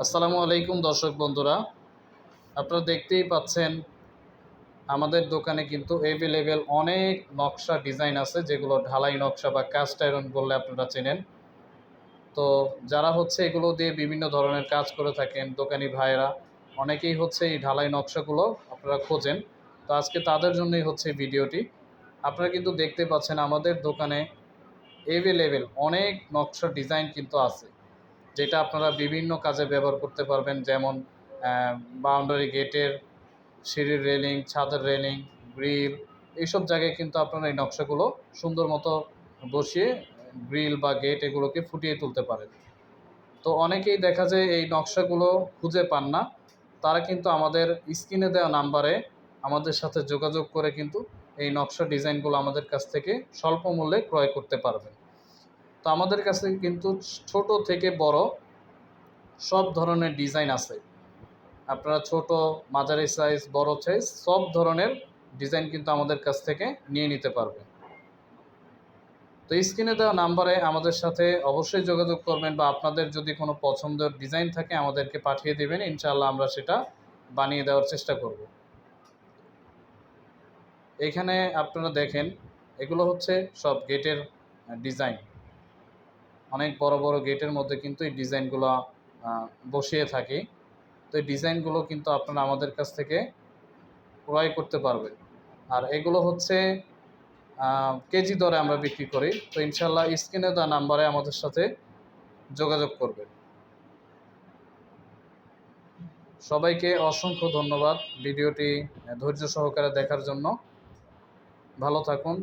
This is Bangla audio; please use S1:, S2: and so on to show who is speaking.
S1: আসসালামু আলাইকুম দর্শক বন্ধুরা, আপনারা দেখতেই পাচ্ছেন আমাদের দোকানে কিন্তু অ্যাভেলেবেল অনেক নকশা ডিজাইন আছে, যেগুলো ঢালাই নকশা বা কাস্ট আয়রন বললে আপনারা চেনেন। তো যারা এগুলো দিয়ে বিভিন্ন ধরনের কাজ করে থাকেন দোকানি ভাইয়েরা, অনেকেই এই ঢালাই নকশাগুলো আপনারা খোঁজেন। তো আজকে তাদের জন্যই এই ভিডিওটি। আপনারা কিন্তু দেখতে পাচ্ছেন আমাদের দোকানে অ্যাভেলেবেল অনেক নকশা ডিজাইন কিন্তু আছে, যেটা আপনারা বিভিন্ন কাজে ব্যবহার করতে পারবেন। যেমন বাউন্ডারি গেটের, সিঁড়ির রেলিং, ছাদের রেলিং, গ্রিল, এইসব জায়গায় কিন্তু আপনারা এই নকশাগুলো সুন্দর মতো বসিয়ে গ্রিল বা গেট এগুলোকে ফুটিয়ে তুলতে পারেন। তো অনেকেই দেখা যায় এই নকশাগুলো খুঁজে পান না, তারা কিন্তু আমাদের স্ক্রিনে দেওয়া নাম্বারে আমাদের সাথে যোগাযোগ করে কিন্তু এই নকশা ডিজাইনগুলো আমাদের কাছ থেকে স্বল্প মূল্যে ক্রয় করতে পারবেন। তো আমাদের কাছে কিন্তু ছোট থেকে বড় সব ধরনের ডিজাইন আছে। আপনারা ছোট, মাঝারি সাইজ, বড় সাইজ সব ধরনের ডিজাইন কিন্তু আমাদের কাছ থেকে নিয়ে নিতে পারবেন। তো স্ক্রিনে দেওয়া নাম্বারে আমাদের সাথে অবশ্যই যোগাযোগ করবেন, বা আপনাদের যদি কোনো পছন্দের ডিজাইন থাকে আমাদেরকে পাঠিয়ে দেবেন, ইনশাআল্লাহ আমরা সেটা বানিয়ে দেওয়ার চেষ্টা করব। এখানে আপনারা দেখেন, এগুলো সব গেটের ডিজাইন। অনেক বড় বড় গেটের মধ্যে কিন্তু এই ডিজাইনগুলো বসিয়ে থাকি। তো এই ডিজাইনগুলো কিন্তু আপনারা আমাদের কাছ থেকে ক্রয় করতে পারবেন। আর এগুলো কেজি দরে আমরা বিক্রি করি। তো ইনশাআল্লাহ স্ক্রিনে দেওয়া নাম্বারে আমাদের সাথে যোগাযোগ করবেন। সবাইকে অসংখ্য ধন্যবাদ ভিডিওটি ধৈর্য সহকারে দেখার জন্য। ভালো থাকুন।